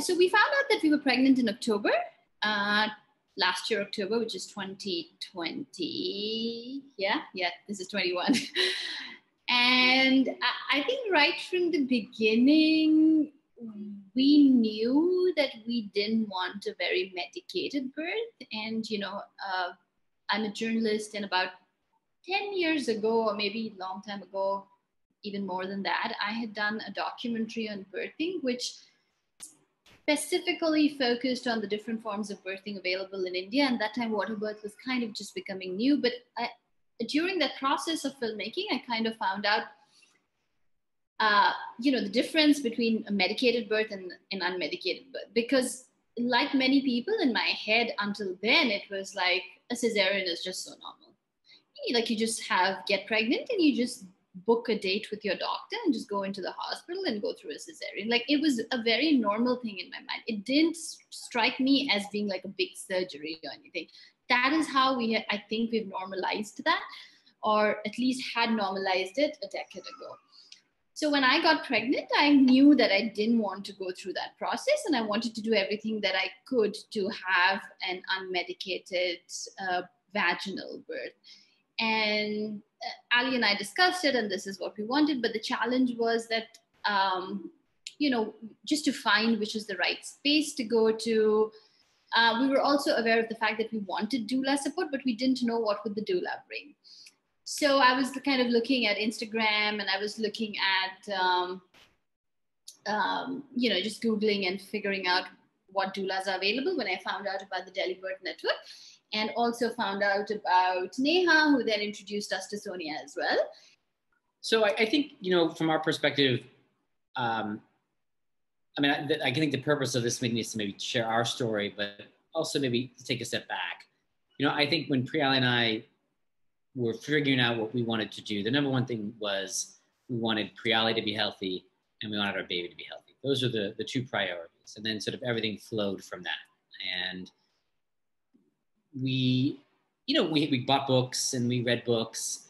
So we found out that we were pregnant in October, last year, October, which is 2020. Yeah, this is 21. And I think right from the beginning, we knew that we didn't want a very medicated birth. And, I'm a journalist, and about 10 years ago, or maybe a long time ago, even more than that, I had done a documentary on birthing, which specifically focused on the different forms of birthing available in India. And that time, water birth was kind of just becoming new. But during that process of filmmaking, I kind of found out, the difference between a medicated birth and an unmedicated birth. Because like many people in my head until then, it was like a cesarean is just so normal. Like you just get pregnant and you just book a date with your doctor and just go into the hospital and go through a cesarean. Like it was a very normal thing in my mind. It didn't strike me as being like a big surgery or anything. That is how I think we've normalized that, or at least had normalized it a decade ago. So when I got pregnant, I knew that I didn't want to go through that process, and I wanted to do everything that I could to have an unmedicated vaginal birth. And Ali and I discussed it, and this is what we wanted. But the challenge was that, just to find which is the right space to go to. We were also aware of the fact that we wanted doula support, but we didn't know what would the doula bring. So I was kind of looking at Instagram, and I was looking at, just Googling and figuring out what doulas are available when I found out about the Delhi Birth Network, and also found out about Neha, who then introduced us to Sonia as well. So I think, from our perspective, I think the purpose of this meeting is to maybe share our story, but also maybe to take a step back. I think when Priyali and I were figuring out what we wanted to do, the number one thing was we wanted Priyali to be healthy and we wanted our baby to be healthy. Those are the two priorities. And then sort of everything flowed from that. And we bought books and we read books.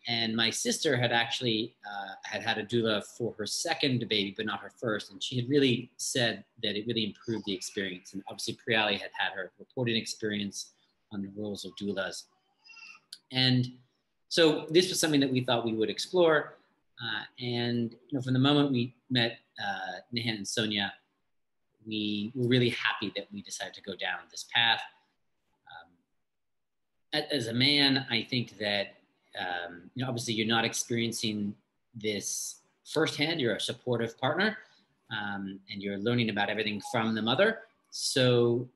And my sister had actually had a doula for her second baby, but not her first. And she had really said that it really improved the experience. And obviously Priyali had her reporting experience on the roles of doulas. And so this was something that we thought we would explore. And from the moment we met Neha and Sonia, we were really happy that we decided to go down this path. As a man, I think that, obviously you're not experiencing this firsthand. You're a supportive partner, and you're learning about everything from the mother. So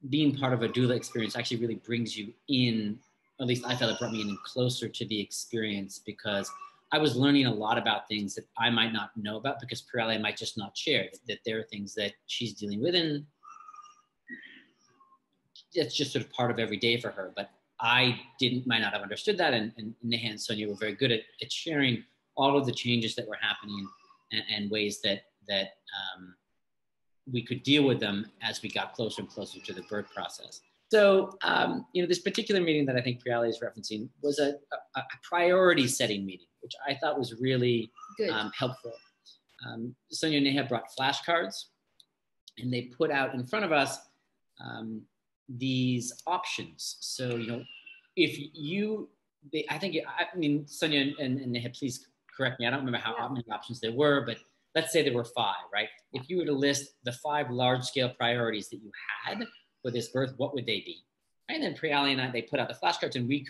being part of a doula experience actually really brings you in, at least I felt it brought me in closer to the experience, because I was learning a lot about things that I might not know about because Priyali might just not share, that there are things that she's dealing with and it's just sort of part of every day for her. But I might not have understood that. And Neha and Sonia were very good at sharing all of the changes that were happening and ways that we could deal with them as we got closer and closer to the birth process. So, this particular meeting that I think Priyali is referencing was a priority setting meeting, which I thought was really helpful. Sonia and Neha brought flashcards, and they put out in front of us these options. So, Sonia and Neha, please correct me. I don't remember how many options there were, but let's say there were 5, right? If you were to list the 5 large-scale priorities that you had for this birth, what would they be? Right? And then Priyali and I, they put out the flashcards, and we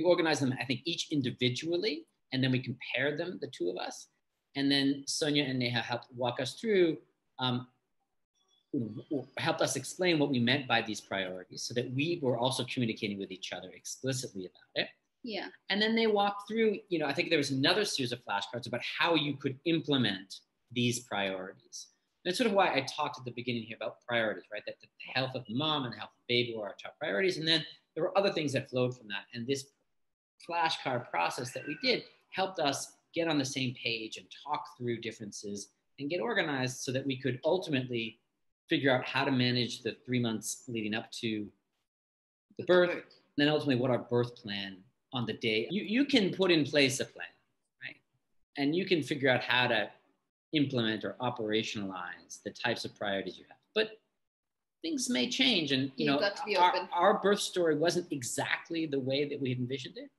organized them, I think, each individually, and then we compared them, the two of us. And then Sonia and Neha helped walk us through, helped us explain what we meant by these priorities so that we were also communicating with each other explicitly about it. Yeah. And then they walked through, I think there was another series of flashcards about how you could implement these priorities. And that's sort of why I talked at the beginning here about priorities, right? That the health of the mom and the health of the baby were our top priorities. And then there were other things that flowed from that. And this flashcard process that we did helped us get on the same page and talk through differences and get organized so that we could ultimately figure out how to manage the 3 months leading up to the birth, and then ultimately what our birth plan on the day. You can put in place a plan, right? And you can figure out how to implement or operationalize the types of priorities you have. But things may change. And, you know, got to be open. our birth story wasn't exactly the way that we had envisioned it,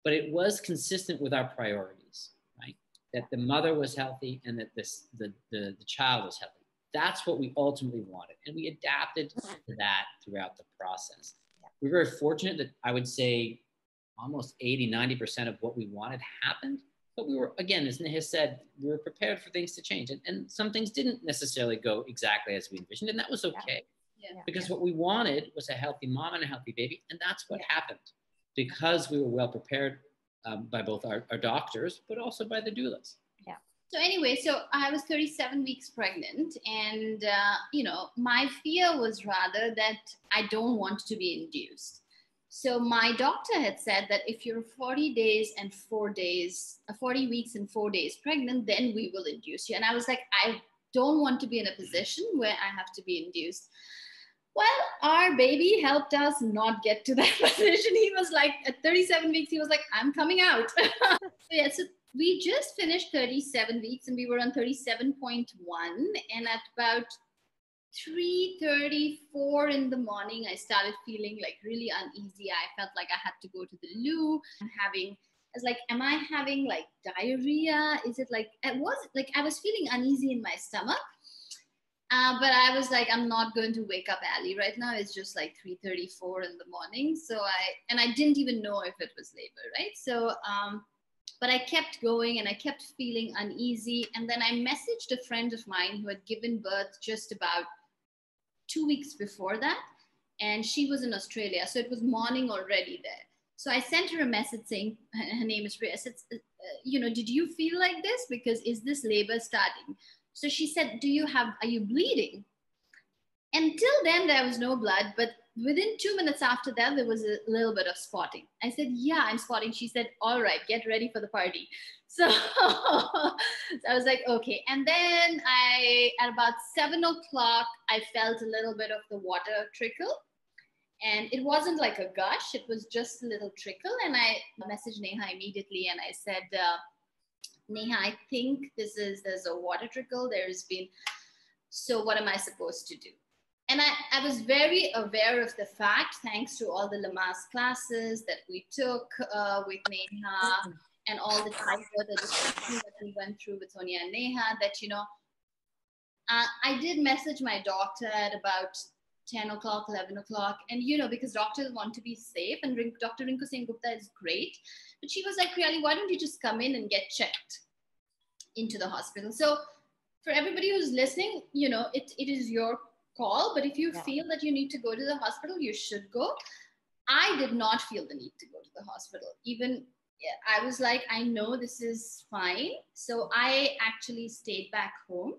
but it was consistent with our priorities, right? That the mother was healthy and that the child was healthy. That's what we ultimately wanted. And we adapted to that throughout the process. We're very fortunate that I would say almost 80, 90% of what we wanted happened. But we were, again, as Neha said, we were prepared for things to change. And some things didn't necessarily go exactly as we envisioned. And that was okay. Because what we wanted was a healthy mom and a healthy baby. And that's what happened because we were well prepared by both our doctors, but also by the doulas. So anyway, so I was 37 weeks pregnant, and you know, my fear was rather that I don't want to be induced. So my doctor had said that if you're 40 weeks and 4 days pregnant, then we will induce you. And I was like, I don't want to be in a position where I have to be induced. Well, our baby helped us not get to that position. He was like, at 37 weeks, he was like, I'm coming out. So we just finished 37 weeks and we were on 37.1. And at about 3:34 in the morning, I started feeling like really uneasy. I felt like I had to go to the loo. I was like, am I having like diarrhea? Is it like, I was feeling uneasy in my stomach. But I was like, I'm not going to wake up Ali right now. It's just like 3:34 in the morning. So I didn't even know if it was labor, right? So, but I kept going and I kept feeling uneasy. And then I messaged a friend of mine who had given birth just about 2 weeks before that. And she was in Australia. So it was morning already there. So I sent her a message saying, her name is Priyali. I said, you know, did you feel like this? Because is this labor starting? So she said, are you bleeding? Until then, there was no blood, but within 2 minutes after that, there was a little bit of spotting. I said, yeah, I'm spotting. She said, all right, get ready for the party. So, so I was like, okay. And then at about 7 o'clock, I felt a little bit of the water trickle. And it wasn't like a gush, it was just a little trickle. And I messaged Neha immediately and I said, Neha, I think there's a water trickle. So what am I supposed to do? And I was very aware of the fact, thanks to all the Lamaze classes that we took with Neha and all the discussions that we went through with Sonia and Neha, that, you know, I did message my doctor at about 10 o'clock, 11 o'clock. And, you know, because doctors want to be safe, and Dr. Rinku Singh Gupta is great. But she was like, Priyali, why don't you just come in and get checked into the hospital? So for everybody who's listening, you know, it is your call. But if you feel that you need to go to the hospital, you should go. I did not feel the need to go to the hospital. Even I was like, I know this is fine. So I actually stayed back home.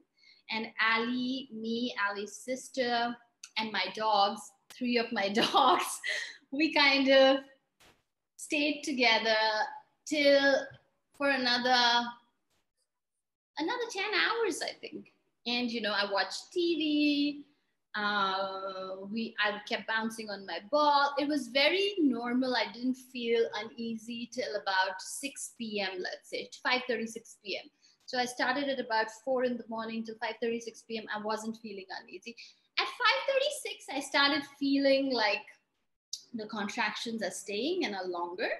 And Ali, me, Ali's sister, and my dogs, 3 of my dogs, we kind of stayed together for another 10 hours, I think. And, you know, I watched TV. I kept bouncing on my ball. It was very normal. I didn't feel uneasy till about 6 p.m., let's say, 5:36 p.m. So I started at about 4 in the morning till 5:36 p.m. I wasn't feeling uneasy. At 5:36, I started feeling like the contractions are staying and are longer.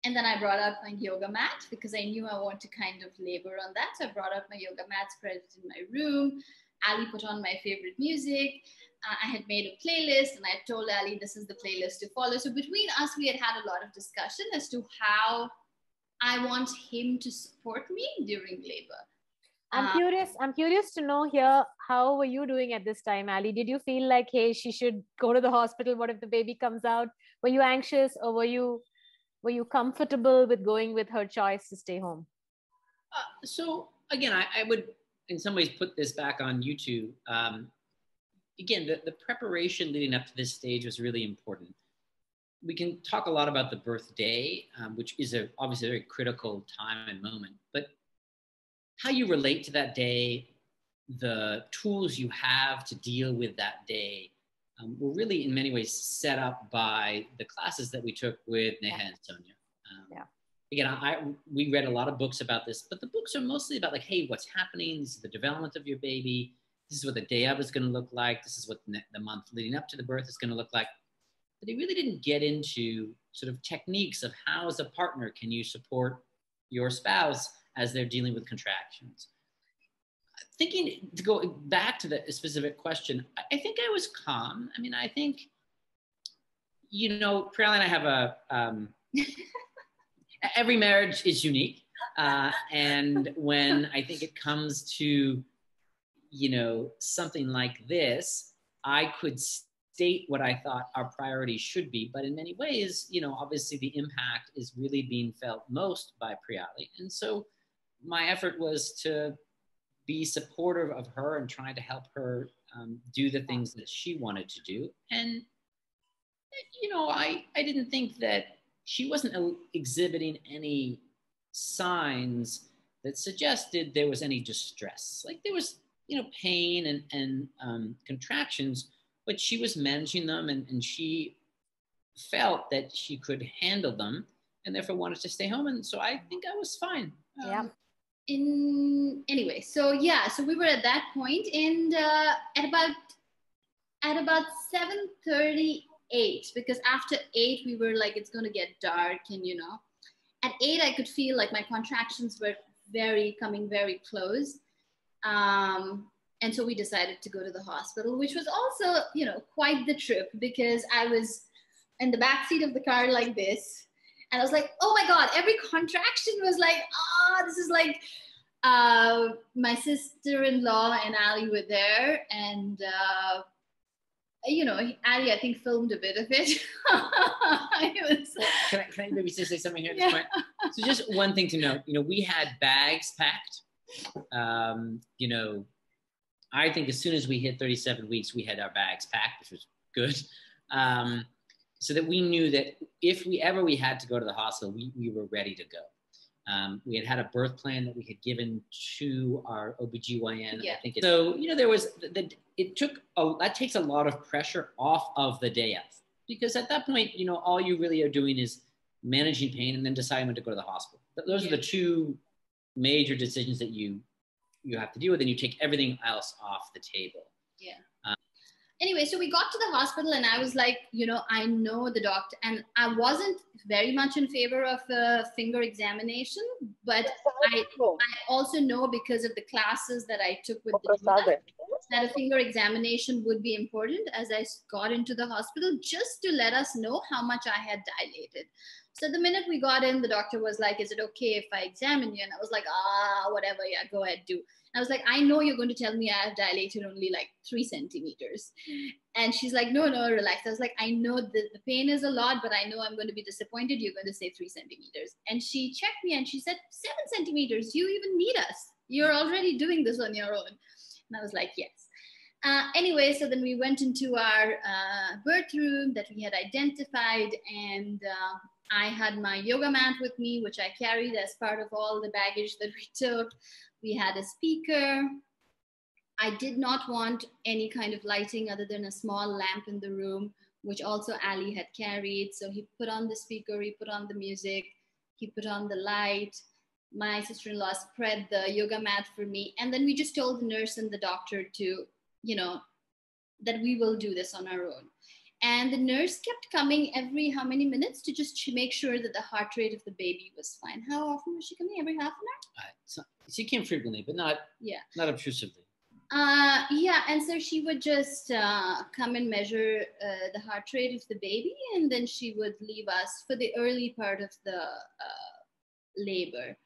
And then I brought out my yoga mat because I knew I want to kind of labor on that. So I brought out my yoga mat, spread it in my room. Ali put on my favorite music. I had made a playlist and I told Ali this is the playlist to follow. So between us, we had a lot of discussion as to how I want him to support me during labor. I'm curious to know here, how were you doing at this time, Ali? Did you feel like, hey, she should go to the hospital? What if the baby comes out? Were you anxious, or were you comfortable with going with her choice to stay home? So again, I would in some ways put this back on YouTube. Again, the preparation leading up to this stage was really important. We can talk a lot about the birthday, which is obviously a very critical time and moment, but how you relate to that day, the tools you have to deal with that day, were really in many ways set up by the classes that we took with Neha and Sonia. again, we read a lot of books about this, but the books are mostly about like, hey, what's happening? This is the development of your baby. This is what the day of is going to look like. This is what the month leading up to the birth is going to look like. But they really didn't get into sort of techniques of how, as a partner, can you support your spouse as they're dealing with contractions. Thinking to go back to the specific question, I think I was calm. I mean, I think, Priyali and I have a, every marriage is unique. And when I think it comes to, something like this, I could state what I thought our priorities should be. But in many ways, obviously the impact is really being felt most by Priyali. And so my effort was to be supportive of her and trying to help her do the things that she wanted to do. And, I didn't think that she wasn't exhibiting any signs that suggested there was any distress. Like there was, pain and contractions, but she was managing them and she felt that she could handle them and therefore wanted to stay home. And so I think I was fine. Yeah. Anyway, so we were at that point, and at about 7:38, because after 8 we were like, it's going to get dark, and at 8 I could feel like my contractions were coming very close, and so we decided to go to the hospital, which was also quite the trip, because I was in the back seat of the car like this. And I was like, oh my God, every contraction was like, this is like, my sister-in-law and Ali were there. And, Ali, I think, filmed a bit of it. Can I maybe just say something here at this point? So just one thing to note, we had bags packed. I think as soon as we hit 37 weeks, we had our bags packed, which was good. So that we knew that if we had to go to the hospital, we were ready to go. We had a birth plan that we had given to our OBGYN. Yeah. I think so, there was, that takes a lot of pressure off of the day of, because at that point, all you really are doing is managing pain and then deciding when to go to the hospital. Those are the two major decisions that you have to deal with, and you take everything else off the table. Yeah. Anyway, so we got to the hospital and I was like, I know the doctor, and I wasn't very much in favor of a finger examination, but I also know, because of the classes that I took with the doula, that a finger examination would be important as I got into the hospital, just to let us know how much I had dilated. So the minute we got in, the doctor was like, is it okay if I examine you? And I was like, whatever, yeah, go ahead, do. I was like, I know you're going to tell me I have dilated only like 3 centimeters. And she's like, no, relax. I was like, I know the pain is a lot, but I know I'm going to be disappointed. You're going to say 3 centimeters. And she checked me and she said, 7 centimeters. You even need us. You're already doing this on your own. And I was like, yes. Anyway, so then we went into our birth room that we had identified, and I had my yoga mat with me, which I carried as part of all the baggage that we took. We had a speaker. I did not want any kind of lighting other than a small lamp in the room, which also Ali had carried. So he put on the speaker, he put on the music, he put on the light. My sister-in-law spread the yoga mat for me. And then we just told the nurse and the doctor to, that we will do this on our own. And the nurse kept coming every how many minutes to just make sure that the heart rate of the baby was fine. How often was she coming? Every half an hour? She came frequently, but not obtrusively. And so she would just come and measure the heart rate of the baby, and then she would leave us for the early part of the labor.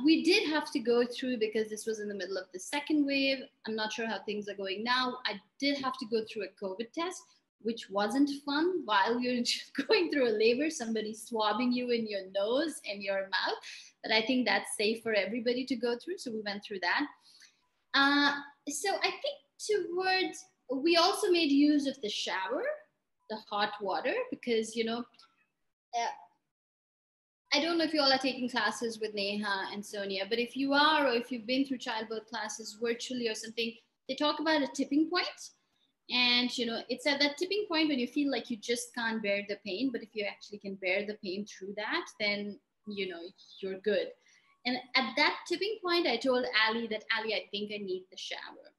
We did have to go through, because this was in the middle of the second wave. I'm not sure how things are going now. I did have to go through a COVID test, which wasn't fun. While you're going through a labor, somebody swabbing you in your nose and your mouth. But I think that's safe for everybody to go through. So we went through that. So I think we also made use of the shower, the hot water, because, I don't know if you all are taking classes with Neha and Sonia, but if you are, or if you've been through childbirth classes virtually or something, they talk about a tipping point. And, it's at that tipping point when you feel like you just can't bear the pain. But if you actually can bear the pain through that, then you're good. And at that tipping point, I told Ali that, Ali, I think I need the shower.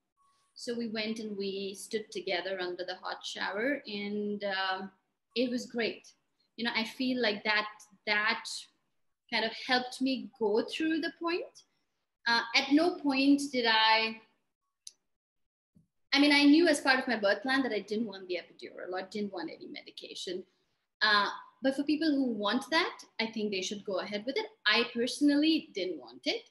So we went and we stood together under the hot shower, and it was great. I feel like that kind of helped me go through the point. At no point did I knew as part of my birth plan that I didn't want the epidural or didn't want any medication. But for people who want that, I think they should go ahead with it. I personally didn't want it.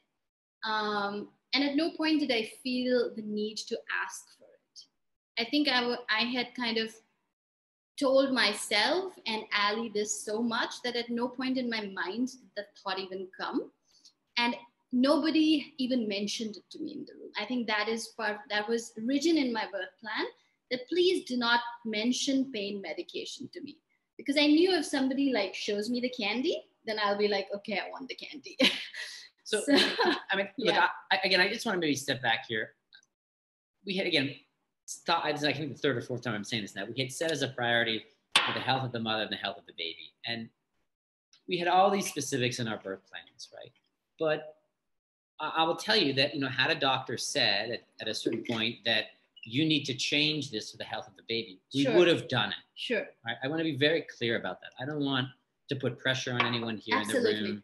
And at no point did I feel the need to ask for it. I think I had kind of told myself and Ali this so much that at no point in my mind did that thought even come. And nobody even mentioned it to me in the room. I think that was written in my birth plan, that please do not mention pain medication to me. Because I knew if somebody like shows me the candy, then I'll be like, okay, I want the candy. So I mean, look, yeah. I just want to maybe step back here. We had, again, I think the third or fourth time I'm saying this now, we had set as a priority for the health of the mother and the health of the baby. And we had all these specifics in our birth plans, right? But I will tell you that, had a doctor said at a certain point that you need to change this for the health of the baby, we Sure. would have done it. Sure. Right? I want to be very clear about that. I don't want to put pressure on anyone here Absolutely. in the room,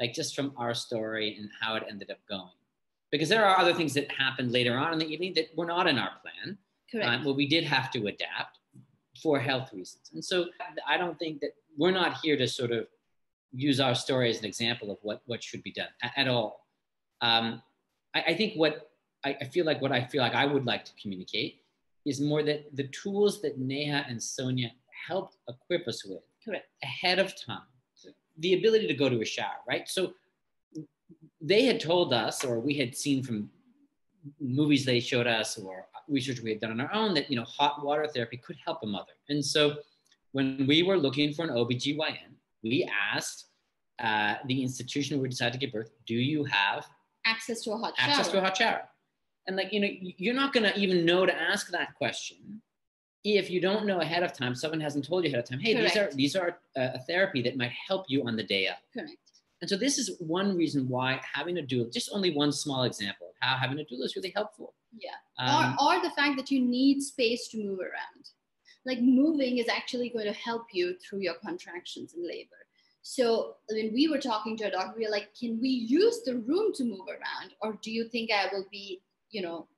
like just from our story and how it ended up going. Because there are other things that happened later on in the evening that were not in our plan. Correct. But we did have to adapt for health reasons. And so I don't think that we're not here to sort of use our story as an example of what should be done at all. I think what I feel like I would like to communicate is more that the tools that Neha and Sonia helped equip us with. Correct. Ahead of time, the ability to go to a shower, right? So they had told us, or we had seen from movies they showed us or research we had done on our own, that hot water therapy could help a mother. And so when we were looking for an OBGYN, we asked the institution where we decided to give birth, do you have access to a hot shower? And you're not going to even know to ask that question if you don't know ahead of time. Someone hasn't told you ahead of time, hey, Correct. these are a therapy that might help you on the day of. Correct. And so this is one reason why having a doula, just only one small example of how having a doula is really helpful. Yeah. Or the fact that you need space to move around. Like moving is actually going to help you through your contractions in labor. So when we were talking to a doctor, we were like, can we use the room to move around? Or do you think I will be,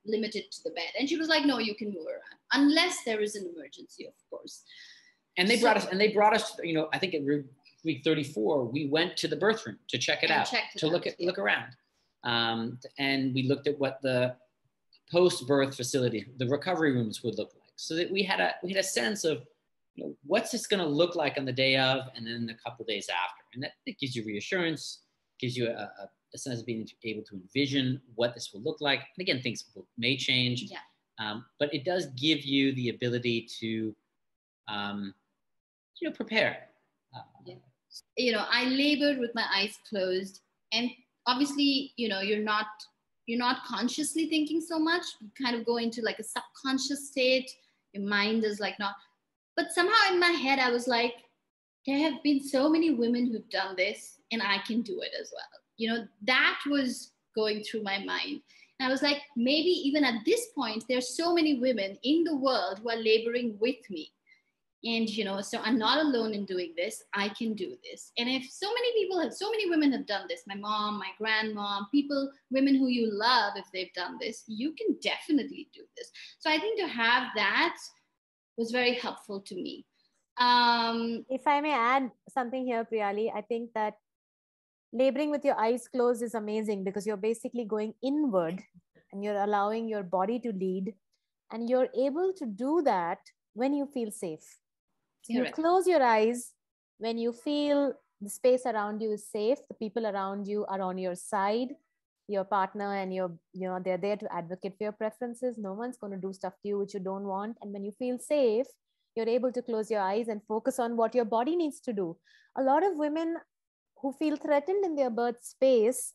limited to the bed? And she was like, no, you can move around unless there is an emergency, of course. And they brought us, I think at week 34, we went to the birth room to check it out, to look around. And we looked at what the post-birth facility, the recovery rooms would look like, so that we had a sense of what's this going to look like on the day of, and then a couple of days after. And that it gives you reassurance, gives you a sense of being able to envision what this will look like. And again, things may change, but it does give you the ability to, prepare. I labored with my eyes closed, and obviously, you're not consciously thinking so much. You kind of go into like a subconscious state. Your mind is like not, but somehow in my head, I was like, there have been so many women who've done this, and I can do it as well. That was going through my mind. And I was like, maybe even at this point, there's so many women in the world who are laboring with me. And, so I'm not alone in doing this. I can do this. And if so many women have done this, my mom, my grandmom, women who you love, if they've done this, you can definitely do this. So I think to have that was very helpful to me. If I may add something here, Priyali, I think that laboring with your eyes closed is amazing, because you're basically going inward and you're allowing your body to lead, and you're able to do that when you feel safe. So you close your eyes when you feel the space around you is safe, the people around you are on your side, your partner, and they're there to advocate for your preferences. No one's going to do stuff to you which you don't want. And when you feel safe, you're able to close your eyes and focus on what your body needs to do. A lot of women who feel threatened in their birth space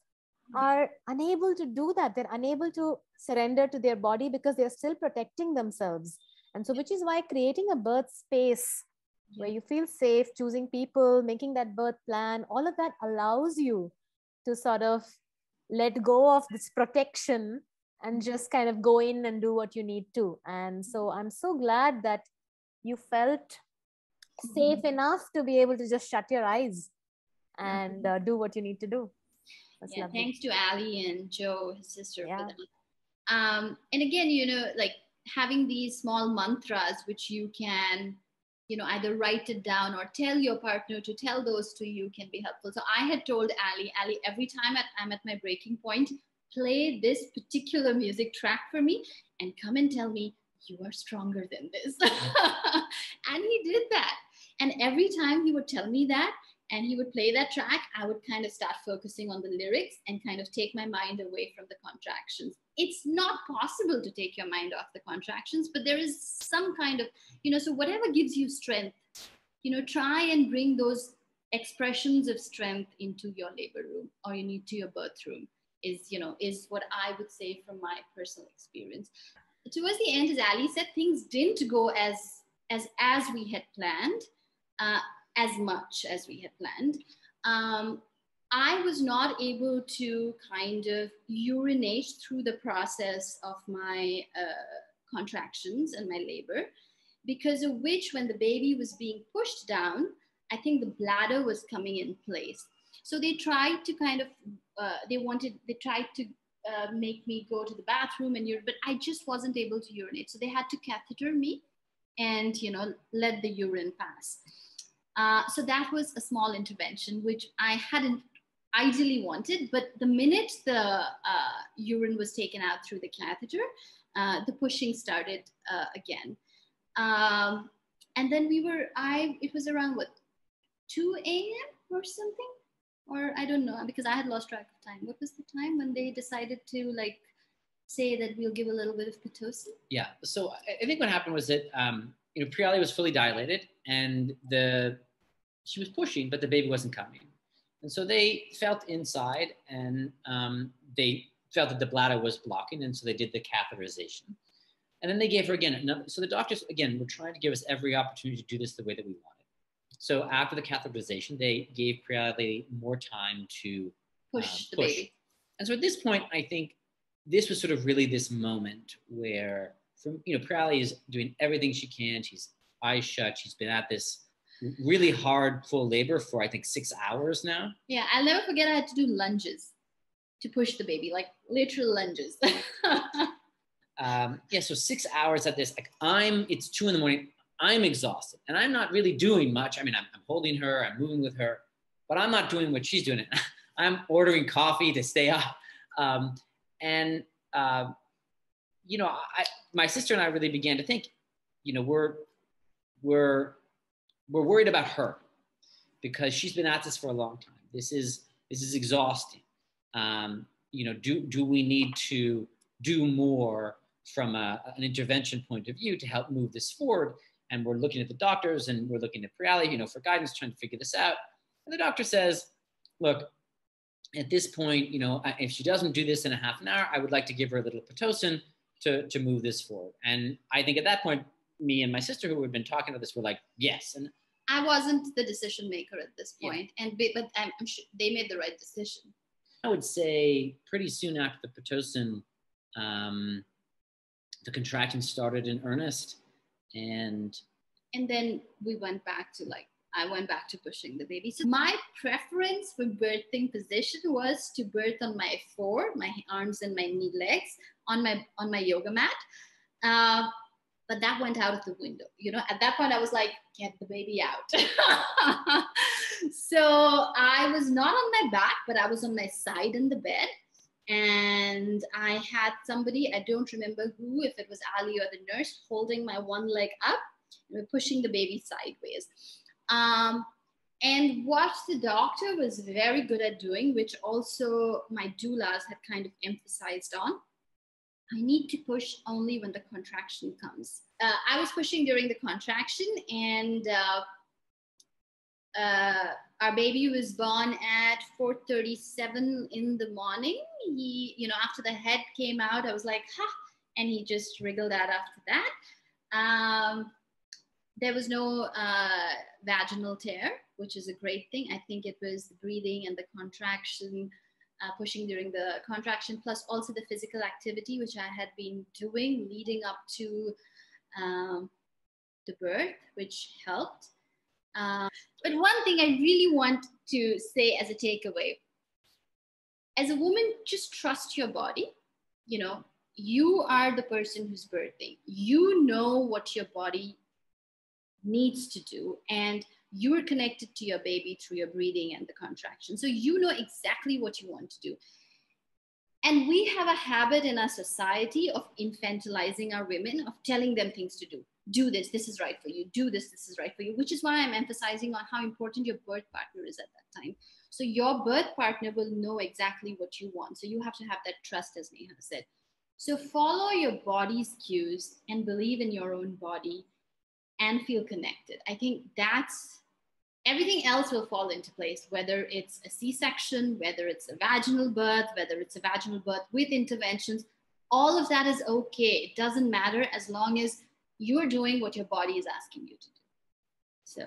are unable to do that. They're unable to surrender to their body because they're still protecting themselves. And so, which is why creating a birth space where you feel safe choosing people, making that birth plan. All of that allows you to sort of let go of this protection and just kind of go in and do what you need to. And so I'm so glad that you felt safe enough to be able to just shut your eyes and do what you need to do. That's yeah, lovely. thanks to Ali and Joe, his sister, Yeah. for that. And again, you know, like having these small mantras, which you can, you know, either write it down or tell your partner to tell those to you, can be helpful. So I had told Ali, every time I'm at my breaking point, play this particular music track for me and come and tell me you are stronger than this. And he did that. And every time he would tell me that and he would play that track, I would kind of start focusing on the lyrics and kind of take my mind away from the contractions. It's not possible to take your mind off the contractions, but there is some kind of, you know, so whatever gives you strength, you know, try and bring those expressions of strength into your labor room or into your birth room is, you know, is what I would say from my personal experience. Towards the end, as Ali said, things didn't go as we had planned, as much as we had planned. I was not able to kind of urinate through the process of my contractions and my labor, because of which, when the baby was being pushed down, I think the bladder was coming in place. So they tried to kind of, they tried to make me go to the bathroom and urinate, but I just wasn't able to urinate. So they had to catheter me and, you know, let the urine pass. So that was a small intervention, which I hadn't ideally wanted, but the minute the urine was taken out through the catheter, the pushing started again. And then it was around what, 2 a.m. or something? Or I don't know, because I had lost track of time. What was the time when they decided to like say that we'll give a little bit of Pitocin? Yeah, so I think what happened was that, you know, Priyali was fully dilated and she was pushing, but the baby wasn't coming. And so they felt inside and they felt that the bladder was blocking. And so they did the catheterization. And then they gave her again another. So the doctors, again, were trying to give us every opportunity to do this the way that we wanted. So after the catheterization, they gave Priyali more time to push the baby. And so at this point, I think this was sort of really this moment where, you know, Priyali is doing everything she can. She's eyes shut. She's been at this really hard full labor for, I think, 6 hours now. Yeah, I'll never forget I had to do lunges to push the baby, like literal lunges. Yeah, so 6 hours at this, like it's 2 a.m. I'm exhausted and I'm not really doing much. I mean, I'm holding her, I'm moving with her, but I'm not doing what she's doing. I'm ordering coffee to stay up. You know, my sister and I really began to think, you know, we're worried about her because she's been at this for a long time. This is exhausting. You know, do we need to do more from an intervention point of view to help move this forward? And we're looking at the doctors and we're looking at Priyali, you know, for guidance, trying to figure this out. And the doctor says, look, at this point, you know, if she doesn't do this in a half an hour, I would like to give her a little Pitocin to move this forward. And I think at that point, me and my sister who had been talking about this were like, yes. And I wasn't the decision maker at this point, but I'm sure they made the right decision. I would say pretty soon after the Pitocin, the contractions started in earnest. And then we went back to I went back to pushing the baby. So my preference for birthing position was to birth on my my arms and my legs on my yoga mat. But that went out of the window. You know, at that point I was like, get the baby out. So I was not on my back, but I was on my side in the bed. And I had somebody, I don't remember who, if it was Ali or the nurse, holding my one leg up, pushing the baby sideways. And what the doctor was very good at doing, which also my doulas had kind of emphasized on, I need to push only when the contraction comes. I was pushing during the contraction, and our baby was born at 4:37 in the morning. He, you know, after the head came out, I was like, ha, and he just wriggled out after that. There was no vaginal tear, which is a great thing. I think it was the breathing and the contraction, pushing during the contraction, plus also the physical activity, which I had been doing leading up to the birth, which helped. But one thing I really want to say as a takeaway, as a woman, just trust your body. You know, you are the person who's birthing. You know what your body needs to do, and you're connected to your baby through your breathing and the contraction. So you know exactly what you want to do. And we have a habit in our society of infantilizing our women, of telling them things to do. Do this, this is right for you. Do this, this is right for you, which is why I'm emphasizing on how important your birth partner is at that time. So your birth partner will know exactly what you want. So you have to have that trust, as Neha said. So follow your body's cues and believe in your own body and feel connected. I think that's everything else will fall into place, whether it's a C-section, whether it's a vaginal birth, whether it's a vaginal birth with interventions. All of that is okay. It doesn't matter as long as you're doing what your body is asking you to do. So